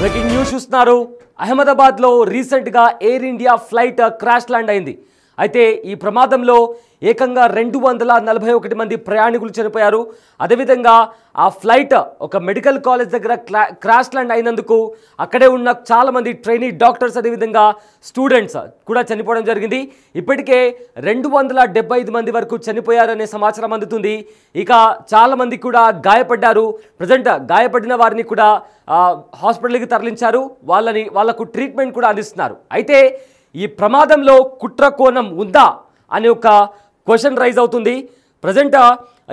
Breaking news చూస్తున్నారు. అహ్మదాబాద్లో రీసెంట్గా air India flight crash land అయింది. అయితే ఈ ప్రమాదంలో ఏకంగా 241 మంది ప్రయాణికులు చనిపోయారు. అదేవిధంగా ఆ ఫ్లైట్ ఒక మెడికల్ కాలేజ్ దగ్గర క్రాష్ ల్యాండ్ అయినందుకు అక్కడే ఉన్న చాలామంది ట్రైనీ డాక్టర్స్ అదేవిధంగా స్టూడెంట్స్ కూడా చనిపోవడం జరిగింది. ఇప్పటికే 275 మంది వరకు చనిపోయారనే సమాచారం అందుతుంది. ఇక చాలామంది కూడా గాయపడ్డారు. ప్రజెంట్ గాయపడిన వారిని కూడా హాస్పిటల్కి తరలించారు. వాళ్లకు ట్రీట్మెంట్ కూడా అందిస్తున్నారు. అయితే ఈ ప్రమాదంలో కుట్ర కోణం ఉందా అనే ఒక క్వశ్చన్ రైజ్ అవుతుంది. ప్రజెంట్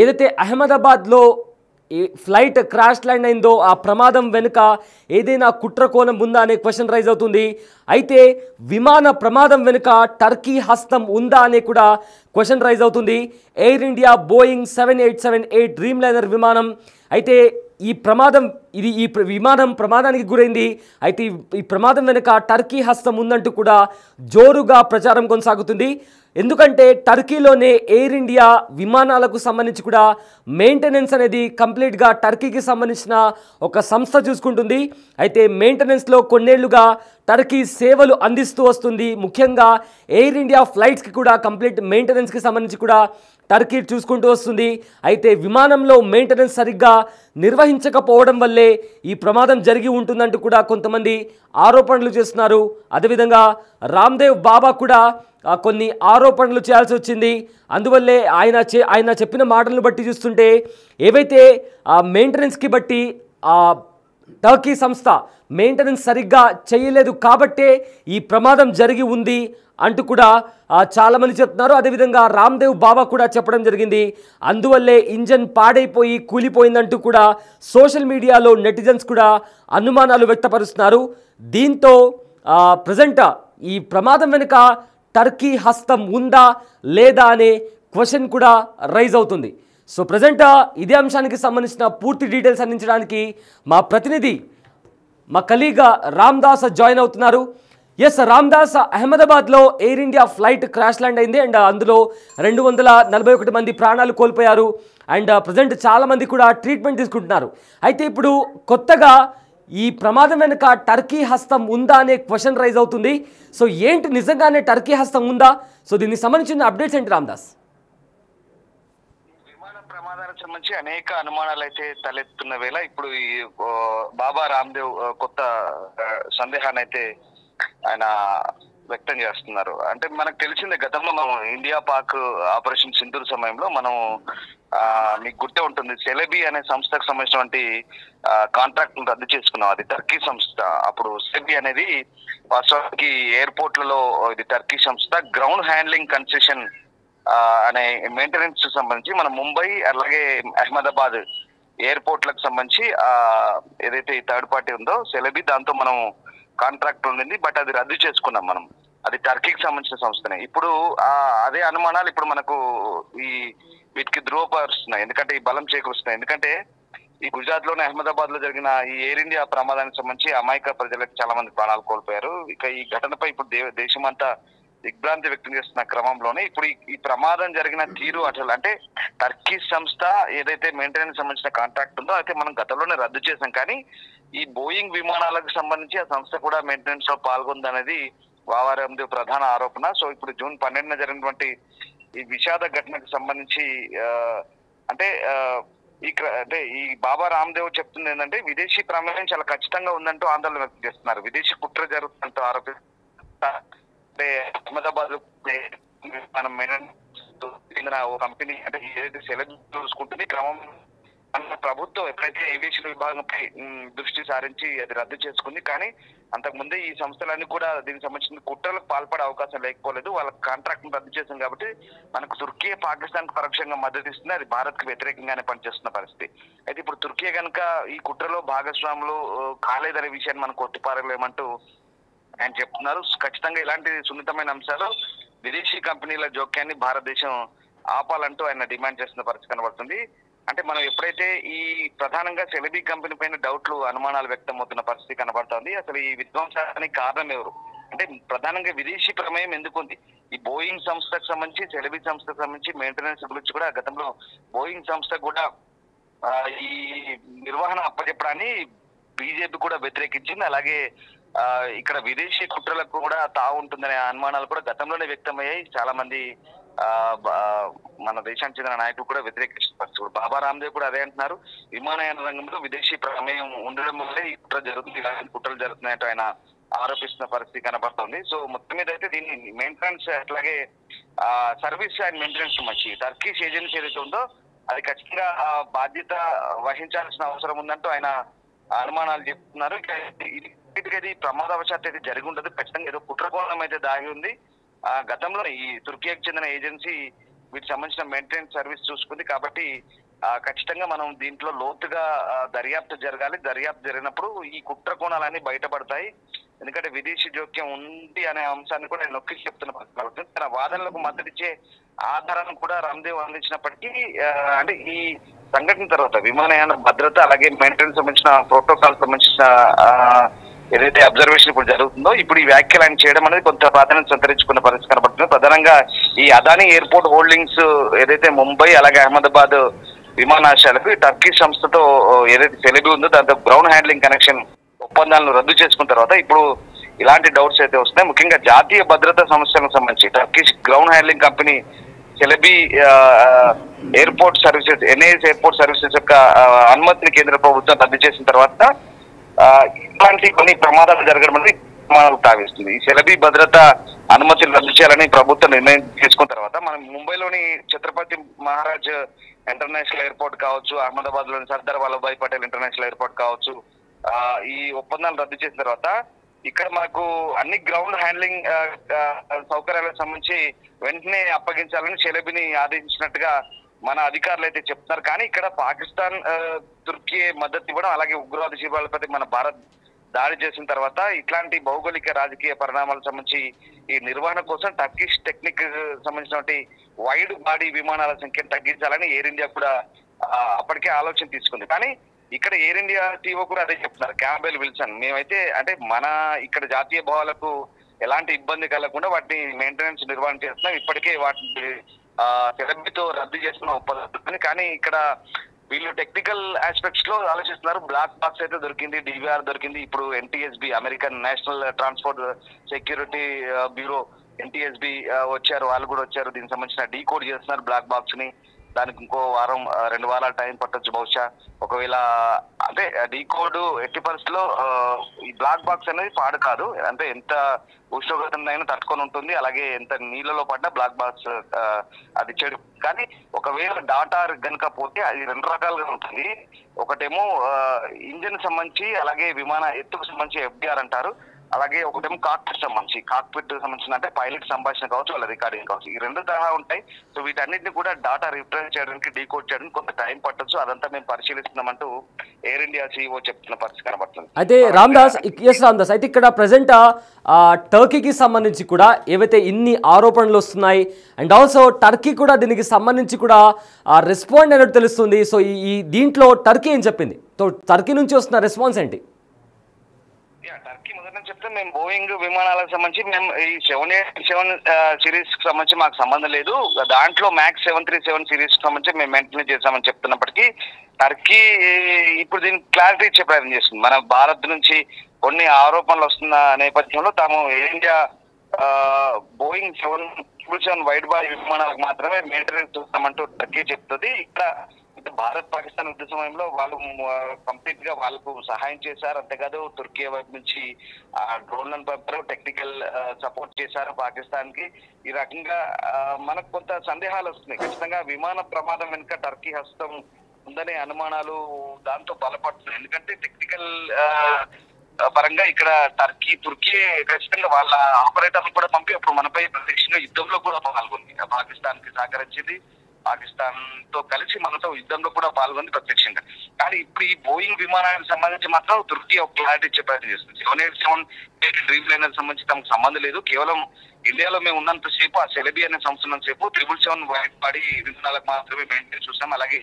ఏదైతే అహ్మదాబాద్లో ఈ ఫ్లైట్ క్రాష్ ల్యాండ్ అయిందో ఆ ప్రమాదం వెనుక ఏదైనా కుట్ర కోణం ఉందా అనే క్వశ్చన్ రైజ్ అవుతుంది. అయితే విమాన ప్రమాదం వెనుక టర్కీ హస్తం ఉందా అనే కూడా క్వశ్చన్ రైజ్ అవుతుంది. Air India Boeing 7878 dream liner విమానం అయితే ఈ విమానం ప్రమాదానికి గురైంది. అయితే ఈ ప్రమాదం వెనుక టర్కీ హస్తం ఉందంటూ కూడా జోరుగా ప్రచారం కొనసాగుతుంది. ఎందుకంటే టర్కీలోనే ఎయిర్ ఇండియా విమానాలకు సంబంధించి కూడా మెయింటెనెన్స్ అనేది కంప్లీట్గా టర్కీకి సంబంధించిన ఒక సంస్థ చూసుకుంటుంది. అయితే మెయింటెనెన్స్లో కొన్నేళ్లుగా టర్కీ సేవలు అందిస్తూ వస్తుంది. ముఖ్యంగా ఎయిర్ ఇండియా ఫ్లైట్స్కి కూడా కంప్లీట్ మెయింటెనెన్స్కి సంబంధించి కూడా టర్కీ చూసుకుంటూ వస్తుంది. అయితే విమానంలో మెయింటెనెన్స్ సరిగ్గా నిర్వహించకపోవడం వల్లే ఈ ప్రమాదం జరిగి ఉంటుందంటూ కూడా కొంతమంది ఆరోపణలు చేస్తున్నారు. అదేవిధంగా రామ్దేవ్ బాబా కూడా కొన్ని ఆరోపణలు చేయాల్సి వచ్చింది. అందువల్లే ఆయన చెప్పిన మాటలను బట్టి చూస్తుంటే ఏవైతే మెయింటెనెన్స్కి బట్టి టర్కీ సంస్థ మెయింటెనెన్స్ సరిగ్గా చేయలేదు కాబట్టే ఈ ప్రమాదం జరిగి ఉంది అంటూ కూడా చాలామంది చెప్తున్నారు. అదేవిధంగా రామ్దేవ్ బాబా కూడా చెప్పడం జరిగింది. అందువల్లే ఇంజన్ పాడైపోయి కూలిపోయిందంటూ కూడా సోషల్ మీడియాలో నెటిజన్స్ కూడా అనుమానాలు వ్యక్తపరుస్తున్నారు. దీంతో ప్రజెంట్ ఈ ప్రమాదం వెనుక టర్కీ హస్తం ఉందా లేదా అనే క్వశ్చన్ కూడా రైజ్ అవుతుంది. సో ప్రజెంట్ ఇదే అంశానికి సంబంధించిన పూర్తి డీటెయిల్స్ అందించడానికి మా ప్రతినిధి మా కలీగ్ రామ్దాస్ జాయిన్ అవుతున్నారు. ఎస్ రామ్దాస్, అహ్మదాబాద్లో air India flight crash land అయింది అండ్ అందులో 241 మంది ప్రాణాలు కోల్పోయారు అండ్ ప్రజెంట్ చాలామంది కూడా ట్రీట్మెంట్ తీసుకుంటున్నారు. అయితే ఇప్పుడు కొత్తగా ఈ ప్రమాదం వెనుక టర్కీ హస్తం ఉందా అనే క్వశ్చన్ రైజ్ అవుతుంది. సో ఏంటి నిజంగానే టర్కీ హస్తం ఉందా? సో దీనికి సంబంధించిన అప్డేట్స్ ఏంటి రామ్దాస్? విమాన ప్రమాదానికి సంబంధించి అనేక అనుమానాలు అయితే తలెత్తున్న వేళ ఇప్పుడు ఈ బాబా రామ్దేవ్ కొత్త సందేహాన్ని అయితే ఆయన వ్యక్తం చేస్తున్నారు. అంటే మనకు తెలిసిందే, గతంలో మనం ఇండియా పాక్ ఆపరేషన్ సింధూర్ సమయంలో మనం మీకు గుర్తే ఉంటుంది, సెలెబీ అనే సంస్థకు సంబంధించినటువంటి కాంట్రాక్ట్ రద్దు చేసుకున్నాం. అది టర్కీ సంస్థ. అప్పుడు సెలెబీ అనేది వాస్తవానికి ఎయిర్పోర్ట్లలో ఇది టర్కీ సంస్థ గ్రౌండ్ హ్యాండ్లింగ్ కన్సెషన్ అనే మెయింటెనెన్స్ సంబంధించి మన ముంబై అలాగే అహ్మదాబాద్ ఎయిర్పోర్ట్లకు సంబంధించి ఏదైతే ఈ థర్డ్ పార్టీ ఉందో సెలెబీ, దాంతో మనం కాంట్రాక్ట్ ఉండింది. బట్ అది రద్దు చేసుకున్నాం మనం. అది టర్కీకి సంబంధించిన సంస్థనే. ఇప్పుడు అదే అనుమానాలు ఇప్పుడు మనకు వీటికి ధృవపరుస్తున్నాయి. ఎందుకంటే ఈ బలం చేకూరుస్తున్నాయి. ఎందుకంటే ఈ గుజరాత్ లోని అహ్మదాబాద్ లో జరిగిన ఈ ఎయిర్ ఇండియా ప్రమాదానికి సంబంధించి అమాయక ప్రజలకు చాలా మంది ప్రాణాలు కోల్పోయారు. ఇక ఈ ఘటనపై ఇప్పుడు దేశమంతా దిగ్భ్రాంతి వ్యక్తం చేస్తున్న క్రమంలోనే ఇప్పుడు ఈ ప్రమాదం జరిగిన తీరు అసలు అంటే టర్కీ సంస్థ ఏదైతే మెయింటెనెన్స్ సంబంధించిన కాంట్రాక్ట్ ఉందో అయితే మనం గతంలోనే రద్దు చేసాం. కానీ ఈ బోయింగ్ విమానాలకు సంబంధించి ఆ సంస్థ కూడా మెయింటెనెన్స్ లో పాల్గొందనేది బాబా రామ్దేవ్ ప్రధాన ఆరోపణ. సో ఇప్పుడు జూన్ 12న జరిగినటువంటి ఈ విషాద ఘటనకు సంబంధించి అంటే ఈ బాబా రామ్దేవ్ చెప్తుంది ఏంటంటే విదేశీ ప్రమేయం చాలా ఖచ్చితంగా ఉందంటూ ఆందోళన వ్యక్తం చేస్తున్నారు. విదేశీ కుట్ర జరుగుతుందంటూ ఆరోపిస్తున్నారు. అంటే అహ్మదాబాద్ మనం చెందిన ఓ కంపెనీ అంటే ఏదైతే సెలెక్ట్ చూసుకుంటుంది క్రమం ప్రభుత్వం ఎప్పుడైతే ఏవియేషన్ విభాగంపై దృష్టి సారించి అది రద్దు చేసుకుంది. కానీ అంతకుముందే ఈ సంస్థలన్నీ కూడా దీనికి సంబంధించిన కుట్రలకు పాల్పడే అవకాశం లేకపోలేదు. వాళ్ళ కాంట్రాక్ట్ రద్దు చేసింది కాబట్టి మనకు తుర్కీ పాకిస్తాన్ కు పరోక్షంగా మద్దతు ఇస్తుంది. అది భారత్ కు వ్యతిరేకంగానే పనిచేస్తున్న పరిస్థితి. అయితే ఇప్పుడు తుర్కీ కనుక ఈ కుట్రలో భాగస్వాములు కాలేదనే విషయాన్ని మనం కొట్టిపారలేమంటూ ఆయన చెప్తున్నారు. ఖచ్చితంగా ఇలాంటి సున్నితమైన అంశాలు విదేశీ కంపెనీల జోక్యాన్ని భారతదేశం ఆపాలంటూ ఆయన డిమాండ్ చేస్తున్న పరిస్థితి కనబడుతుంది. అంటే మనం ఎప్పుడైతే ఈ ప్రధానంగా సెలెబీ కంపెనీ పైన డౌట్లు అనుమానాలు వ్యక్తం అవుతున్న పరిస్థితి కనబడుతోంది. అసలు ఈ విధ్వంసానికి కారణం ఎవరు అంటే ప్రధానంగా విదేశీ ప్రమేయం ఎందుకు ఉంది? ఈ బోయింగ్ సంస్థకు సంబంధించి సెలెబీ సంస్థకు సంబంధించి మెయింటెనెన్స్ గురించి కూడా గతంలో బోయింగ్ సంస్థ కూడా ఈ నిర్వహణ అప్పచెప్పడాన్ని బీజేపీ కూడా వ్యతిరేకించింది. అలాగే ఇక్కడ విదేశీ కుట్రలకు కూడా తావు ఉంటుందనే అనుమానాలు కూడా గతంలోనే వ్యక్తమయ్యాయి. చాలా మంది మన దేశానికి చెందిన నాయకులు కూడా వ్యతిరేకిస్తున్నారు. బాబా రామ్దేవ్ కూడా అదే అంటున్నారు. విమానయాన రంగంలో విదేశీ ప్రమేయం ఉండడం వల్లే ఈ కుట్ర జరుగుతుంది, ఇలాంటి కుట్రలు జరుగుతున్నాయంటూ ఆయన ఆరోపిస్తున్న పరిస్థితి కనబడుతుంది. సో మొత్తం మీద అయితే దీన్ని మెయింటెనెన్స్ అట్లాగే సర్వీస్ అండ్ మెయింటెనెన్స్ మంచి టర్కిష్ ఏజెన్సీ ఏదైతే ఉందో అది ఖచ్చితంగా బాధ్యత వహించాల్సిన అవసరం ఉందంటూ ఆయన అనుమానాలు చెప్తున్నారు. ఇది ప్రమాదవశాత్తు అయితే జరిగి ఉండదు, ఖచ్చితంగా ఏదో కుట్రకోణం అయితే దాగి ఉంది. గతంలో ఈ తుర్కీకి చెందిన ఏజెన్సీ వీటికి సంబంధించిన మెయింటెనెన్స్ సర్వీస్ చూసుకుంది కాబట్టి ఖచ్చితంగా మనం దీంట్లో లోతుగా దర్యాప్తు జరగాలి. దర్యాప్తు జరిగినప్పుడు ఈ కుట్ర కోణాలన్నీ బయటపడతాయి. ఎందుకంటే విదేశీ జోక్యం ఉంది అనే అంశాన్ని కూడా నొక్కి చెప్తున్న తన వాదనలకు మద్దతిచ్చే ఆధారాలను కూడా రామ్దేవ్ అందించినప్పటికీ అంటే ఈ సంఘటన తర్వాత విమానయాన భద్రత అలాగే మెయింటెనెన్స్ సంబంధించిన ప్రోటోకాల్ సంబంధించిన ఏదైతే అబ్జర్వేషన్ ఇప్పుడు జరుగుతుందో ఇప్పుడు ఈ వ్యాఖ్యలు ఆయన చేయడం అనేది కొంత ప్రాధాన్యత సంతరించుకున్న పరిస్థితి కనబడుతుంది. ప్రధానంగా ఈ అదానీ ఎయిర్పోర్ట్ హోల్డింగ్స్ ఏదైతే ముంబై అలాగే అహ్మదాబాద్ విమానాశ్రయాలకు టర్కీ సంస్థతో ఏదైతే సెలబీ ఉందో దాంతో గ్రౌండ్ హ్యాండ్లింగ్ కనెక్షన్ ఒప్పందాలను రద్దు చేసుకున్న తర్వాత ఇప్పుడు ఇలాంటి డౌట్స్ అయితే వస్తున్నాయి. ముఖ్యంగా జాతీయ భద్రతా సమస్యలకు సంబంధించి Turkish ground handling company Celebi airport services NAS airport services యొక్క అనుమతిని కేంద్ర ప్రభుత్వం రద్దు చేసిన తర్వాత ఇట్లాంటి కొన్ని ప్రమాదాలు జరగడం అనేది తావిస్తుంది. ఈ సెలబీ భద్రత అనుమతులు రద్దు చేయాలని ప్రభుత్వం నిర్ణయం తీసుకున్న తర్వాత మనం ముంబైలోని ఛత్రపతి మహారాజ్ ఇంటర్నేషనల్ ఎయిర్పోర్ట్ కావచ్చు, అహ్మదాబాద్ లోని సర్దార్ వల్లభాయ్ పటేల్ ఇంటర్నేషనల్ ఎయిర్పోర్ట్ కావచ్చు, ఈ ఒప్పందాలు రద్దు చేసిన తర్వాత ఇక్కడ మనకు అన్ని గ్రౌండ్ హ్యాండ్లింగ్ సౌకర్యాలకు సంబంధించి వెంటనే అప్పగించాలని షెలబీని ఆదేశించినట్టుగా మన అధికారులు అయితే చెప్తున్నారు. కానీ ఇక్కడ పాకిస్తాన్ తుర్కీ మద్దతు ఇవ్వడం అలాగే ఉగ్రవాద శిబిరాలపై మన భారత్ దాడి చేసిన తర్వాత ఇట్లాంటి భౌగోళిక రాజకీయ పరిణామాలకు సంబంధించి ఈ నిర్వహణ కోసం టర్కిష్ టెక్నిక్ సంబంధించినటువంటి వైడ్ బాడీ విమానాల సంఖ్యను తగ్గించాలని ఎయిర్ ఇండియా కూడా అప్పటికే ఆలోచన తీసుకుంది. కానీ ఇక్కడ ఎయిర్ ఇండియా టీఓ కూడా అదే చెప్తున్నారు, క్యాంబెల్ విల్సన్. మేమైతే అంటే మన ఇక్కడ జాతీయ భావాలకు ఎలాంటి ఇబ్బంది కలగకుండా వాటిని మెయింటెనెన్స్ నిర్వహణ చేస్తున్నాం. ఇప్పటికే వాటిని సెలబీతో రద్దు చేస్తున్న ఒప్పందం. కానీ ఇక్కడ వీళ్ళు టెక్నికల్ ఆస్పెక్ట్స్ లో ఆలోచిస్తున్నారు. బ్లాక్ బాక్స్ అయితే దొరికింది, డివిఆర్ దొరికింది. ఇప్పుడు ఎన్టీఎస్బి American national transport security bureau ఎన్టీఎస్బి వచ్చారు, వాళ్ళు కూడా వచ్చారు. దీనికి సంబంధించిన డీకోడ్ చేస్తున్నారు బ్లాక్ బాక్స్ ని. దానికి ఇంకో వారం 2 వారాలు టైం పట్టొచ్చు బహుశా. ఒకవేళ అంటే డీకోడ్ ఎట్టి పరిస్థితిలో ఈ బ్లాక్ బాక్స్ అనేది పాడు కాదు, అంటే ఎంత ఉష్ణోగ్రతనైనా తట్టుకొని ఉంటుంది, అలాగే ఎంత నీళ్ళలో పడ్డా బ్లాక్ బాక్స్ అది చెడు. కానీ ఒకవేళ డాటా కనుక పోతే అది 2 రకాలుగా ఉంటుంది. ఒకటేమో ఇంజిన్ సంబంధించి అలాగే విమాన ఎత్తుకు సంబంధించి ఎఫ్డిఆర్ అంటారు, అలాగే ఒకటేమో కాక్పిట్ సంబంధించిన అంటే పైలట్ సంభాషణ కావచ్చు వాళ్ళ రికార్డింగ్ కావచ్చు. ఈ 2 తరహా ఉంటాయి. సో వీటన్నిటిని కూడా డాటా రిప్రజెంట్ చేయడానికి డీకోడ్ చేయడానికి కొంత టైం పట్టొచ్చు. అదంతా మేము పరిశీలిస్తున్నామంటూ ఎయిర్ ఇండియా CEO చెప్తున్న పరిస్థితి కనబడుతుంది. అయితే రామ్దాస్ అయితే ఇక్కడ ప్రజెంట్ టర్కీకి సంబంధించి కూడా ఏవైతే ఇన్ని ఆరోపణలు వస్తున్నాయి అండ్ ఆల్సో టర్కీ కూడా దీనికి సంబంధించి కూడా రెస్పాండ్ అయినట్టు తెలుస్తుంది. సో ఈ దీంట్లో టర్కీ ఏం చెప్పింది? సో టర్కీ నుంచి వస్తున్న రెస్పాన్స్ ఏంటి? టర్కీ మొదటి నుంచి చెప్తే మేము బోయింగ్ విమానాలకు సంబంధించి మేము ఈ 787 సిరీస్ కి సంబంధించి మాకు సంబంధం లేదు, దాంట్లో మ్యాక్స్ 737 సిరీస్ కి సంబంధించి మేము మెయింటైన్ చేస్తామని చెప్తున్నప్పటికీ టర్కీ ఇప్పుడు దీనికి క్లారిటీ ఇచ్చే ప్రయత్నం చేస్తుంది. మన భారత్ నుంచి కొన్ని ఆరోపణలు వస్తున్న నేపథ్యంలో తాము Air India Boeing 777 wide body విమానాలకు మాత్రమే మెయింటెనెన్స్ చూస్తామంటూ టర్కీ చెప్తుంది. ఇక్కడ భారత్ పాకిస్తాన్ యుద్ధ సమయంలో వాళ్ళు కంప్లీట్ గా వాళ్ళకు సహాయం చేశారు. అంతేకాదు తుర్కీ వైపు నుంచి డ్రోన్లను పంపారు, టెక్నికల్ సపోర్ట్ చేశారు పాకిస్తాన్ కి. ఈ రకంగా మనకు కొంత సందేహాలు వస్తున్నాయి. ఖచ్చితంగా విమాన ప్రమాదం వెనుక టర్కీ హస్తం ఉందనే అనుమానాలు దాంతో బలపడుతున్నాయి. ఎందుకంటే టెక్నికల్ పరంగా ఇక్కడ తుర్కీ ఖచ్చితంగా వాళ్ళ ఆపరేటర్లు కూడా పంపి అప్పుడు మనపై ప్రత్యక్షంగా యుద్ధంలో కూడా పాల్గొంది. పాకిస్తాన్ కి సహకరించింది, పాకిస్తాన్ తో కలిసి మనతో యుద్ధంలో కూడా పాల్గొంది ప్రత్యక్షంగా. కానీ ఇప్పుడు ఈ బోయింగ్ విమానానికి సంబంధించి మాత్రం తుర్కీ ఒక క్లారిటీ ఇచ్చే ప్రయత్నం చేస్తుంది. 787 డ్రీమ్ లైనర్ సంబంధించి తమకు సంబంధం లేదు, కేవలం ఇండియాలో మేము ఉన్నంత సేపు ఆ సెలబీ అనే సంస్థ ఉన్నంత సేపు 777 వైడ్ బాడీ విమానాలకు మాత్రమే మెయింటైన్ చూసాం, అలాగే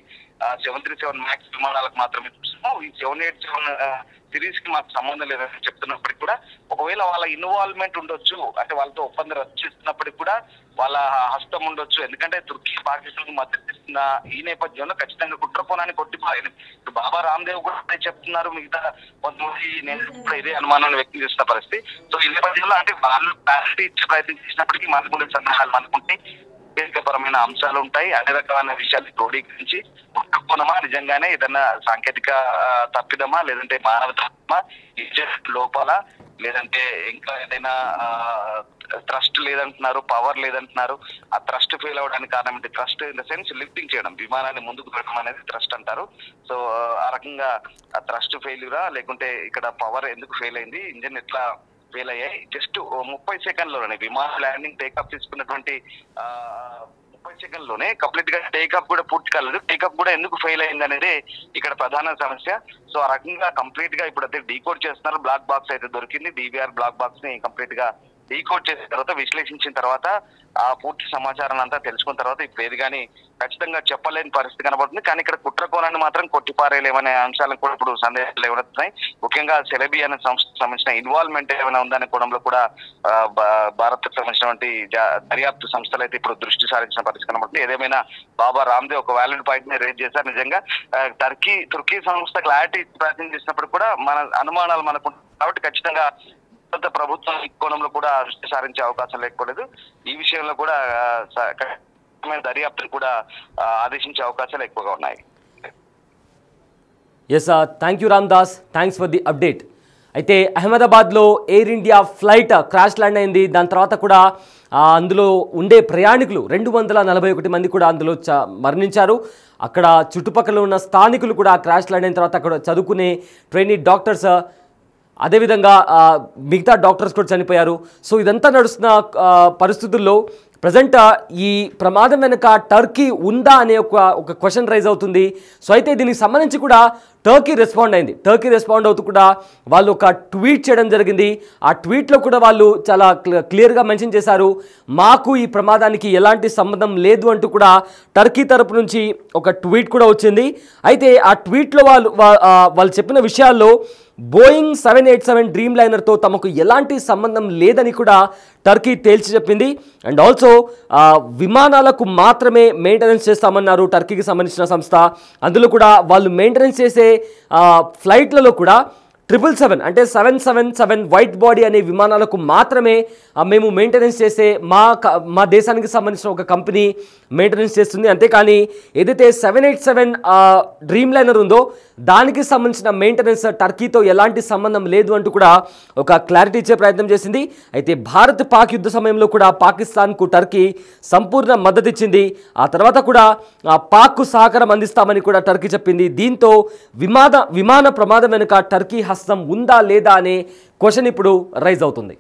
737 మ్యాక్స్ విమానాలకు మాత్రమే చూసాం. ఈ 787 సిరీస్ కి మాకు సంబంధం లేదని చెప్తున్నప్పటికీ కూడా ఒకవేళ వాళ్ళ ఇన్వాల్వ్మెంట్ ఉండొచ్చు, అంటే వాళ్ళతో ఒప్పందం రద్దు చేస్తున్నప్పటికీ కూడా వాళ్ళ హస్తం ఉండొచ్చు. ఎందుకంటే తుర్కీ పాకిస్తాన్ మద్దతు ఇస్తున్న ఈ నేపథ్యంలో ఖచ్చితంగా కుట్రకోణాన్ని కొట్టిపోయాలి. ఇప్పుడు బాబా రామ్దేవ్ కూడా అదే చెప్తున్నారు, మిగతా కొంతమంది నేను కూడా ఇదే అనుమానాన్ని వ్యక్తం చేస్తున్న పరిస్థితి. సో ఈ నేపథ్యంలో అంటే వాళ్ళు క్లారిటీ ఇచ్చే ప్రయత్నం చేసినప్పటికీ మనకు సందేహాలు మనకుంటే పరమైన అంశాలు ఉంటాయి, అన్ని రకమైన విషయాలు క్రోడీకరించి కుట్రకోణమా, నిజంగానే ఏదన్నా సాంకేతిక తప్పిదమా, లేదంటే మానవతమా, లోపాల, లేదంటే ఇంకా ఏదైనా ట్రస్ట్ లేదంటున్నారు, పవర్ లేదంటున్నారు. ఆ ట్రస్ట్ ఫెయిల్ అవడానికి కారణం ఏంటి? Trust in the sense lifting చేయడం, విమానాన్ని ముందుకు పెట్టడం అనేది ట్రస్ట్ అంటారు. సో ఆ రకంగా ఆ ట్రస్ట్ ఫెయిల్యూరా, లేకుంటే ఇక్కడ పవర్ ఎందుకు ఫెయిల్ అయింది, ఇంజన్ ఎట్లా ఫెయిల్ అయ్యాయి, జస్ట్ 30 సెకండ్లోనే విమాన ల్యాండింగ్ టేకప్ తీసుకున్నటువంటి 30 సెకండ్లోనే కంప్లీట్ గా టేకప్ కూడా పూర్తి కాలేదు. టేకప్ కూడా ఎందుకు ఫెయిల్ అయింది అనేది ఇక్కడ ప్రధాన సమస్య. సో ఆ రకంగా కంప్లీట్ గా ఇప్పుడు అయితే డీకోడ్ చేస్తున్నారు. బ్లాక్ బాక్స్ అయితే దొరికింది. DVR బ్లాక్ బాక్స్ ని కంప్లీట్ గా డీకోడ్ చేసిన తర్వాత, విశ్లేషించిన తర్వాత, ఆ పూర్తి సమాచారాన్ని అంతా తెలుసుకున్న తర్వాత ఇప్పుడు ఏది కానీ ఖచ్చితంగా చెప్పలేని పరిస్థితి కనబడుతుంది. కానీ ఇక్కడ కుట్రకోణాన్ని మాత్రం కొట్టిపారేయలేమనే అంశాలను కూడా ఇప్పుడు సందేహాలు ఏమవుతున్నాయి. ముఖ్యంగా సెలబీ అనే సంస్థకు సంబంధించిన ఇన్వాల్వ్మెంట్ ఏమైనా ఉందనే కోణంలో కూడా భారత్ కు సంబంధించినటువంటి దర్యాప్తు సంస్థలు అయితే ఇప్పుడు దృష్టి సారించిన పరిస్థితి కనబడుతుంది. ఏదేమైనా బాబా రామ్దేవ్ ఒక వ్యాలిడ్ పాయింట్ ని రేజ్ చేశారు. నిజంగా తుర్కీ సంస్థ క్లారిటీ ప్రయత్నం చేసినప్పుడు కూడా మన అనుమానాలు మనకు కాబట్టి ఖచ్చితంగా ప్రభుత్వం ఈ కోణంలో కూడా దృష్టి సారించే అవకాశం లేకపోలేదు. ఈ విషయంలో కూడా దర్యాప్తును కూడా ఆదేశించే అవకాశాలు ఎక్కువగా ఉన్నాయి. Yes, thank you Ramdas, thanks for the update. అయితే అహ్మదాబాద్లో air India flight crash land అయింది. దాని తర్వాత కూడా అందులో ఉండే ప్రయాణికులు 241 మంది కూడా అందులో మరణించారు. అక్కడ చుట్టుపక్కల ఉన్న స్థానికులు కూడా క్రాష్ ల్యాండ్ అయిన తర్వాత అక్కడ చదువుకునే ట్రైనీ డాక్టర్స్, అదేవిధంగా మిగతా డాక్టర్స్ కూడా చనిపోయారు. సో ఇదంతా నడుస్తున్న పరిస్థితుల్లో ప్రజెంట్ ఈ ప్రమాదం వెనుక టర్కీ ఉందా అనే ఒక క్వశ్చన్ రైజ్ అవుతుంది. సో అయితే దీనికి సంబంధించి కూడా టర్కీ రెస్పాండ్ అయింది. టర్కీ రెస్పాండ్ అవుతూ కూడా వాళ్ళు ఒక ట్వీట్ చేయడం జరిగింది. ఆ ట్వీట్లో కూడా వాళ్ళు చాలా క్లియర్గా మెన్షన్ చేశారు, మాకు ఈ ప్రమాదానికి ఎలాంటి సంబంధం లేదు అంటూ కూడా టర్కీ తరపు నుంచి ఒక ట్వీట్ కూడా వచ్చింది. అయితే ఆ ట్వీట్లో వాళ్ళు చెప్పిన విషయాల్లో బోయింగ్ 787 డ్రీమ్ లైనర్తో తమకు ఎలాంటి సంబంధం లేదని కూడా టర్కీ తేల్చి చెప్పింది. అండ్ ఆల్సో విమానాలకు మాత్రమే మెయింటెనెన్స్ చేస్తామన్నారు టర్కీకి సంబంధించిన సంస్థ. అందులో కూడా వాళ్ళు మెయింటెనెన్స్ చేసే ఫ్లైట్లలో కూడా 777 అంటే 777 వైట్ బాడీ అనే విమానాలకు మాత్రమే మేము మెయింటెనెన్స్ చేసే మా దేశానికి సంబంధించిన ఒక కంపెనీ మెయింటెనెన్స్ చేస్తుంది. అంతేకాని ఏదైతే 787 డ్రీమ్ లైనర్ ఉందో దానికి సంబంధించిన మెయింటెనెన్స్ టర్కీతో ఎలాంటి సంబంధం లేదు అంటూ కూడా ఒక క్లారిటీ ఇచ్చే ప్రయత్నం చేసింది. అయితే భారత్ పాక్ యుద్ధ సమయంలో కూడా పాకిస్తాన్కు టర్కీ సంపూర్ణ మద్దతు ఇచ్చింది. ఆ తర్వాత కూడా పాక్కు సహకారం అందిస్తామని కూడా టర్కీ చెప్పింది. దీంతో విమాన ప్రమాదం వెనుక టర్కీ హస్తం ఉందా లేదా అనే క్వశ్చన్ ఇప్పుడు రైజ్ అవుతుంది.